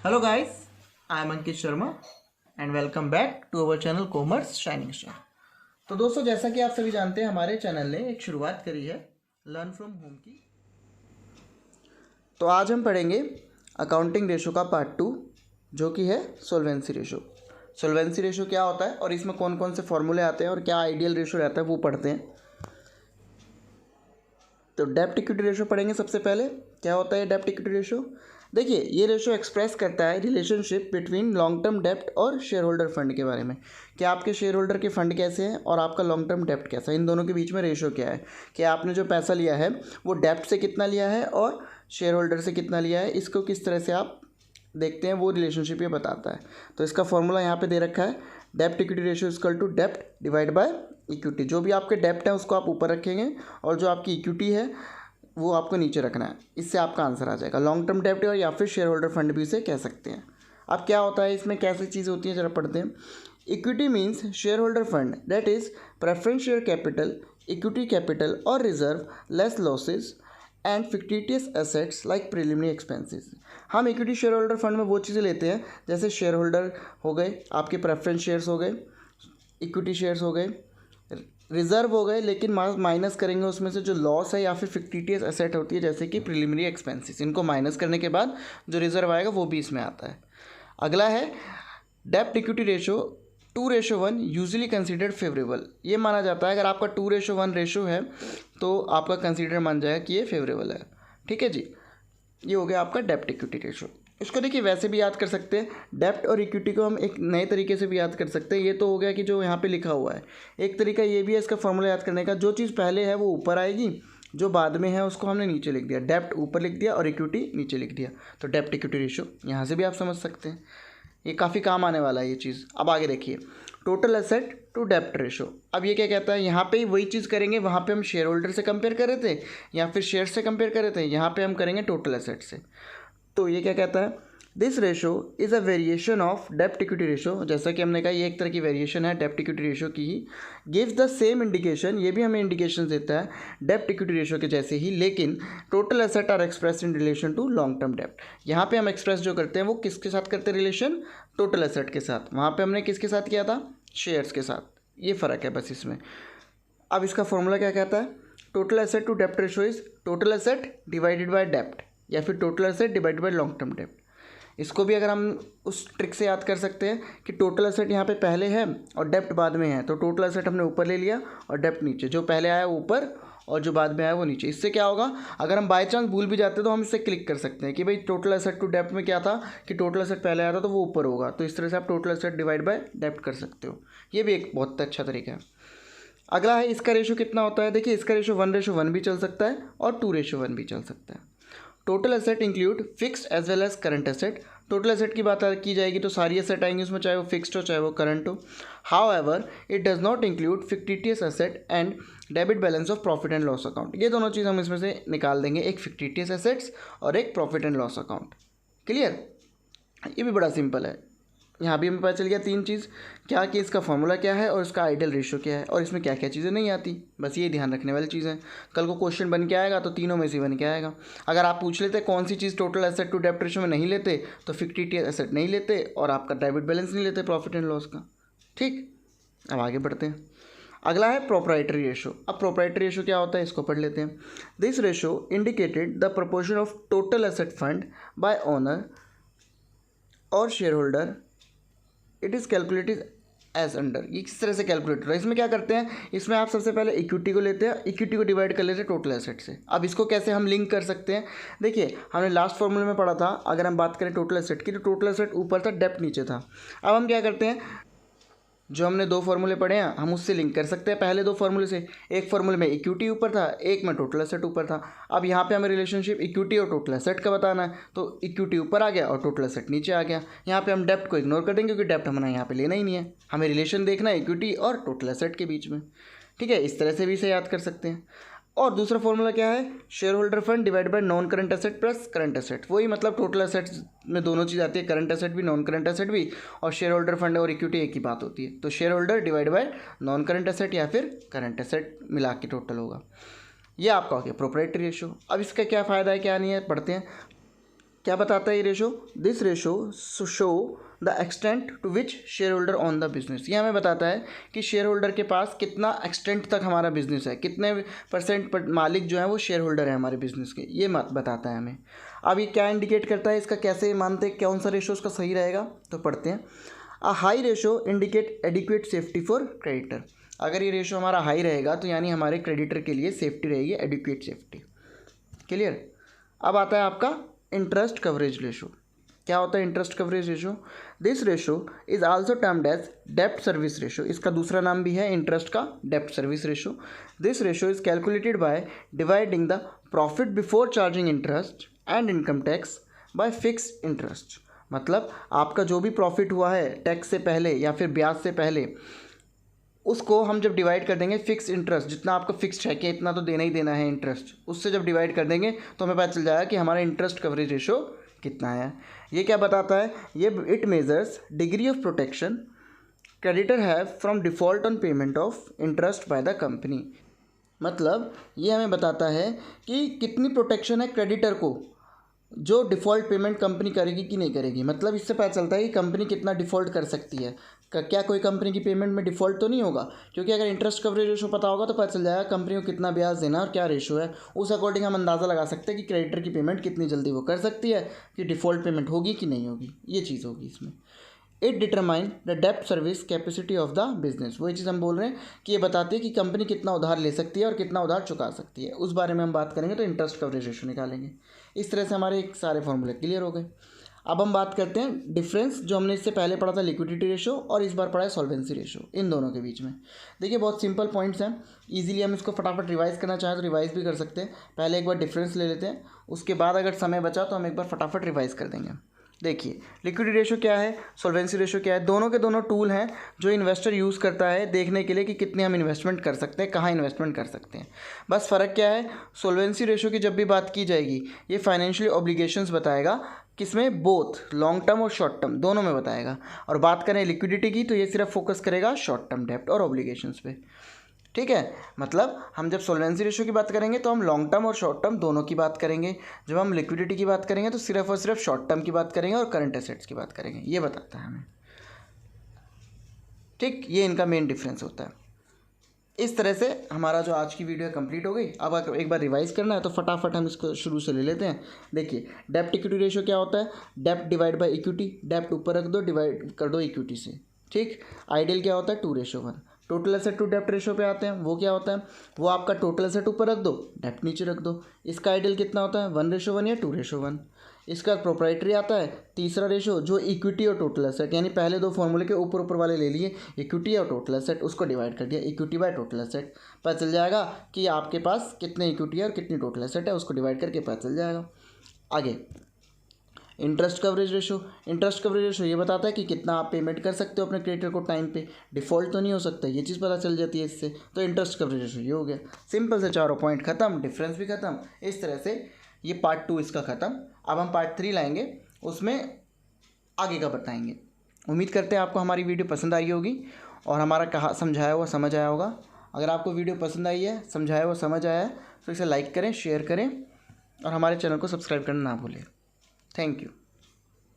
Hello guys, I am Ankit Sharma and welcome back to our channel Commerce Shining Star। तो दोस्तों, जैसा कि आप सभी जानते हैं, हमारे चैनल ने एक शुरुआत करी है लर्न फ्रॉम होम की। तो आज हम पढ़ेंगे अकाउंटिंग रेशो का पार्ट 2, जो कि है सोल्वेंसी रेशो। सोल्वेंसी रेशो क्या होता है और इसमें कौन कौन से फॉर्मूले आते हैं और क्या आइडियल रेशो रहता है वो पढ़ते हैं। तो डेब्ट इक्विटी रेशो पढ़ेंगे। सबसे पहले क्या होता है डेब्ट इक्विटी रेशो? देखिए, ये रेशो एक्सप्रेस करता है रिलेशनशिप बिटवीन लॉन्ग टर्म डेब्ट और शेयर होल्डर फंड के बारे में, कि आपके शेयर होल्डर के फंड कैसे हैं और आपका लॉन्ग टर्म डेब्ट कैसा है। इन दोनों के बीच में रेशो क्या है, कि आपने जो पैसा लिया है वो डेब्ट से कितना लिया है और शेयर होल्डर से कितना लिया है, इसको किस तरह से आप देखते हैं वो रिलेशनशिप ये बताता है। तो इसका फॉर्मूला यहाँ पे दे रखा है, डेब्ट इक्विटी रेशो इक्वल टू डेब्ट डिवाइड बाय इक्विटी। जो भी आपके डेब्ट है उसको आप ऊपर रखेंगे और जो आपकी इक्विटी है वो आपको नीचे रखना है। इससे आपका आंसर आ जाएगा। लॉन्ग टर्म डेब्ट या फिर शेयर होल्डर फंड भी इसे कह सकते हैं। अब क्या होता है इसमें, कैसी चीज़ होती है, जरा पढ़ते हैं। Equity means share holder fund that is preference share capital, equity capital और reserve less losses and fictitious assets like preliminary expenses. हम इक्विटी शेयर होल्डर फंड में वो चीज़ें लेते हैं जैसे शेयर होल्डर हो गए, आपके प्रेफरेंस शेयर्स हो गए, इक्विटी शेयर्स हो गए, रिजर्व हो गए, लेकिन माइनस करेंगे उसमें से जो लॉस है या फिर फिक्टिटियस एसेट होती है जैसे कि प्रिलिमिनरी एक्सपेंसेस। इनको माइनस करने के बाद जो रिजर्व आएगा वो भी इसमें आता है। अगला है डेब्ट equity ratio 2:1 usually considered favourable. ये माना जाता है अगर आपका 2:1 रेशो है तो आपका कंसीडर मान जाएगा कि ये फेवरेबल है। ठीक है जी, ये हो गया आपका डेब्ट इक्विटी रेशो। इसको देखिए वैसे भी याद कर सकते हैं, डेब्ट और इक्विटी को हम एक नए तरीके से भी याद कर सकते हैं। ये तो हो गया कि जो यहाँ पे लिखा हुआ है। एक तरीका ये भी है इसका फॉर्मूला याद करने का, जो चीज़ पहले है वो ऊपर आएगी, जो बाद में है उसको हमने नीचे लिख दिया। डेब्ट ऊपर लिख दिया और इक्विटी नीचे लिख दिया, तो डेब्ट इक्विटी रेशो यहाँ से भी आप समझ सकते हैं। ये काफ़ी काम आने वाला है ये चीज़। अब आगे देखिए, टोटल एसेट टू डेब्ट रेशो। अब ये क्या कहता है, यहाँ पे ही वही चीज़ करेंगे। वहाँ पे हम शेयर होल्डर से कंपेयर कर रहे थे या फिर शेयर से कंपेयर कर रहे थे, यहाँ पे हम करेंगे टोटल एसेट से। तो ये क्या कहता है, this ratio is a variation of डेब्ट इक्विटी रेशो। जैसा कि हमने कहा ये एक तरह की वेरिएशन है डेब्ट इक्विटी रेशो की ही। गिव्स द सेम इंडिकेशन, ये भी हमें इंडिकेशन देता है डेब्ट इक्विटी रेशो के जैसे ही, लेकिन total asset are express in relation to long term डेब्ट। यहाँ पे हम एक्सप्रेस जो करते हैं वो किसके साथ करते हैं रिलेशन, टोटल एसेट के साथ। वहाँ पे हमने किसके साथ किया था, शेयर्स के साथ। ये फ़र्क है बस इसमें। अब इसका फॉर्मूला क्या कहता है, टोटल एसेट टू डेब्ट ratio is total asset divided by डेब्ट या फिर total asset divided by long term डेब्ट। इसको भी अगर हम उस ट्रिक से याद कर सकते हैं कि टोटल एसेट यहाँ पे पहले है और डेब्ट बाद में है, तो टोटल एसेट हमने ऊपर ले लिया और डेब्ट नीचे। जो पहले आया वो ऊपर और जो बाद में आया वो नीचे। इससे क्या होगा, अगर हम बाई चांस भूल भी जाते हैं तो हम इससे क्लिक कर सकते हैं कि भाई टोटल एसेट टू डेब्ट में क्या था कि टोटल एसेट पहले आया था तो वो ऊपर होगा। तो इस तरह से आप टोटल एसेट डिवाइड बाय डेब्ट कर सकते हो। ये भी एक बहुत अच्छा तरीका है। अगला है इसका रेशो कितना होता है। देखिए, इसका रेशो 1:1 भी चल सकता है और 2:1 भी चल सकता है। Total asset include fixed as well as current asset. Total asset की बात की जाएगी तो सारी एसेट आएंगी उसमें, चाहे वो फिक्स्ड हो चाहे वो करंट हो। However it does not include fictitious asset and debit balance of profit and loss account. ये दोनों चीज़ हम इसमें से निकाल देंगे, एक फिक्टिटियस एसेट्स और एक profit and loss account. Clear, ये भी बड़ा सिंपल है। यहाँ भी हमें पता चल गया तीन चीज़, क्या कि इसका फॉर्मूला क्या है और इसका आइडियल रेशो क्या है और इसमें क्या क्या चीज़ें नहीं आती। बस ये ध्यान रखने वाली चीज़ है। कल को क्वेश्चन बन के आएगा तो तीनों में से बन के आएगा। अगर आप पूछ लेते कौन सी चीज़ टोटल एसेट टू डेब्ट रेशो में नहीं लेते, तो फिक्टिटियस एसेट नहीं लेते और आपका डेबिट बैलेंस नहीं लेते प्रॉफिट एंड लॉस का। ठीक, अब आगे बढ़ते हैं। अगला है प्रोप्राइटरी रेशो। अब प्रोप्राइटरी रेशो क्या होता है इसको पढ़ लेते हैं। This ratio indicated the proportion of total asset fund by owner और share holder. It is calculated as under. ये किस तरह से कैलकुलेट होता है, इसमें क्या करते हैं, इसमें आप सबसे पहले इक्विटी को लेते हैं, इक्विटी को डिवाइड कर लेते हैं टोटल एसेट से। अब इसको कैसे हम लिंक कर सकते हैं, देखिए हमने लास्ट फॉर्मूले में पढ़ा था, अगर हम बात करें टोटल एसेट की तो टोटल एसेट ऊपर था, डेब्ट नीचे था। अब हम क्या करते हैं, जो हमने दो फार्मूले पढ़े हैं हम उससे लिंक कर सकते हैं पहले दो फार्मूले से। एक फार्मूले में इक्विटी ऊपर था, एक में टोटल एसेट ऊपर था। अब यहाँ पे हमें रिलेशनशिप इक्विटी और टोटल एसेट का बताना है, तो इक्विटी ऊपर आ गया और टोटल एसेट नीचे आ गया। यहाँ पे हम डेब्ट को इग्नोर कर देंगे क्योंकि डेब्ट हमें यहाँ पे लेना ही नहीं है, हमें रिलेशन देखना है इक्विटी और टोटल एसेट के बीच में। ठीक है, इस तरह से भी इसे याद कर सकते हैं। और दूसरा फॉर्मूला क्या है, share holder fund divide by non current asset plus current asset. वही मतलब टोटल एसेट्स में दोनों चीज़ आती है, करंट एसेट भी नॉन करंट एसेट भी, और शेयर होल्डर फंड और इक्विटी एक ही बात होती है। तो share holder divide by non current asset या फिर करंट एसेट मिला के टोटल होगा। ये आपका हो गया प्रोप्राइटरी रेशो। अब इसका क्या फ़ायदा है क्या नहीं है पढ़ते हैं। क्या बताता है ये ratio? This ratio show the extent to which share holder on the business. ये हमें बताता है कि शेयर होल्डर के पास कितना एक्सटेंट तक हमारा बिजनेस है, कितने परसेंट मालिक जो है वो शेयर होल्डर है हमारे बिजनेस के, ये मत बताता है हमें। अब ये क्या इंडिकेट करता है, इसका कैसे मानते हैं, कौन सा रेशो उसका सही रहेगा, तो पढ़ते हैं। A high ratio indicate adequate safety for creditor. अगर ये रेशो हमारा हाई रहेगा तो यानी हमारे क्रेडिटर के लिए सेफ्टी रहेगी, एडिक्वेट सेफ्टी। क्लियर। अब आता है आपका इंटरेस्ट कवरेज रेशो। क्या होता है interest coverage ratio? This ratio is also termed as डेप्ट सर्विस रेशो। इसका दूसरा नाम भी है इंटरेस्ट का, डेप्ट service ratio. This ratio is calculated by dividing the profit before charging interest and income tax by fix interest. मतलब आपका जो भी प्रॉफिट हुआ है टैक्स से पहले या फिर ब्याज से पहले, उसको हम जब डिवाइड कर देंगे फिक्स इंटरेस्ट, जितना आपका फिक्स्ड है कि इतना तो देना ही देना है इंटरेस्ट, उससे जब डिवाइड कर देंगे तो हमें पता चल जाएगा कि हमारा इंटरेस्ट कवरेज रेशो कितना है। ये क्या बताता है? ये it measures degree of protection creditor have from default on payment of interest by the company. मतलब ये हमें बताता है कि कितनी प्रोटेक्शन है क्रेडिटर को, जो डिफ़ॉल्ट पेमेंट कंपनी करेगी कि नहीं करेगी। मतलब इससे पता चलता है कि कंपनी कितना डिफ़ॉल्ट कर सकती है। क्या कोई कंपनी की पेमेंट में डिफ़ॉल्ट तो नहीं होगा, क्योंकि अगर इंटरेस्ट कवरेज रेशो पता होगा तो पता चल जाएगा कंपनी को कितना ब्याज देना और क्या रेशो है। उस अकॉर्डिंग हम अंदाज़ा लगा सकते हैं कि क्रेडिटर की पेमेंट कितनी जल्दी वो कर सकती है, कि डिफ़ॉल्ट पेमेंट होगी कि नहीं होगी, ये चीज़ होगी इसमें। इट डिटरमाइन द डेप्ट service capacity of the business. वही चीज़ हम बोल रहे हैं कि ये बताती है कि कंपनी कितना उधार ले सकती है और कितना उधार चुका सकती है। उस बारे में हम बात करेंगे तो इंटरेस्ट कवरेज रेशो निकालेंगे। इस तरह से हमारे सारे फॉर्मूले क्लियर हो गए। अब हम बात करते हैं डिफरेंस, जो हमने इससे पहले पढ़ा था लिक्विडिटी रेशो और इस बार पढ़ा है सॉल्वेंसी रेशो, इन दोनों के बीच में। देखिए बहुत सिंपल पॉइंट्स हैं, इजीली हम इसको फटाफट रिवाइज करना चाहें तो रिवाइज भी कर सकते हैं। पहले एक बार डिफरेंस ले लेते हैं, उसके बाद अगर समय बचा तो हम एक बार फटाफट रिवाइज कर देंगे। देखिए लिक्विडिटी रेशो क्या है, सॉल्वेंसी रेशो क्या है, दोनों के दोनों टूल हैं जो इन्वेस्टर यूज़ करता है देखने के लिए कि कितने हम इन्वेस्टमेंट कर सकते हैं, कहाँ इन्वेस्टमेंट कर सकते हैं। बस फ़र्क क्या है, सॉल्वेंसी रेशो की जब भी बात की जाएगी ये फाइनेंशियल ऑब्लिगेशंस बताएगा, किसमें, बोथ लॉन्ग टर्म और शॉर्ट टर्म दोनों में बताएगा। और बात करें लिक्विडिटी की तो ये सिर्फ फोकस करेगा शॉर्ट टर्म डेप्ट और ऑब्लिगेशंस पे। ठीक है, मतलब हम जब सॉल्वेंसी रेशो की बात करेंगे तो हम लॉन्ग टर्म और शॉर्ट टर्म दोनों की बात करेंगे। जब हम लिक्विडिटी की बात करेंगे तो सिर्फ और सिर्फ शॉर्ट टर्म की बात करेंगे और करंट एसेट्स की बात करेंगे, ये बताता है हमें। ठीक, ये इनका मेन डिफरेंस होता है। इस तरह से हमारा जो आज की वीडियो कंप्लीट हो गई। अब अगर एक बार रिवाइज करना है तो फटाफट हम इसको शुरू से ले लेते हैं। देखिए डेप्ट इक्विटी रेशो क्या होता है, डेप्ट डिवाइड बाय इक्विटी, डेप्ट ऊपर रख दो डिवाइड कर दो इक्विटी से। ठीक, आइडियल क्या होता है 2:1। टोटल एसेट टू डेप्ट रेशो पे आते हैं, वो क्या होता है, वो आपका टोटल एसेट ऊपर रख दो डेप्ट नीचे रख दो। इसका आइडियल कितना होता है 1:1 या 2:1। इसका प्रोप्राइटरी आता है तीसरा रेशो, जो इक्विटी और टोटल एसेट, यानी पहले दो फॉर्मूले के ऊपर ऊपर वाले ले लिए, इक्विटी और टोटल एसेट, उसको डिवाइड कर दिया इक्विटी बाय टोटल एसेट। पता चल जाएगा कि आपके पास कितने इक्विटी है और कितनी टोटल एसेट है, उसको डिवाइड करके पता चल जाएगा। आगे interest coverage ratio. Interest coverage ratio ये बताता है कि कितना आप पेमेंट कर सकते हो अपने क्रेडिटर को टाइम पे, डिफ़ॉल्ट तो नहीं हो सकता, ये चीज़ पता चल जाती है इससे। तो इंटरेस्ट कवरेज रेशो ये हो गया। सिंपल से चारों पॉइंट खत्म, डिफरेंस भी खत्म। इस तरह से ये पार्ट 2 इसका ख़त्म। अब हम पार्ट 3 लाएंगे, उसमें आगे का बताएंगे। उम्मीद करते हैं आपको हमारी वीडियो पसंद आई होगी और हमारा कहा समझाया हुआ समझ आया होगा। अगर आपको वीडियो पसंद आई है, समझाया हुआ समझ आया है, तो इसे लाइक करें, शेयर करें और हमारे चैनल को सब्सक्राइब करना ना भूलें। Thank you.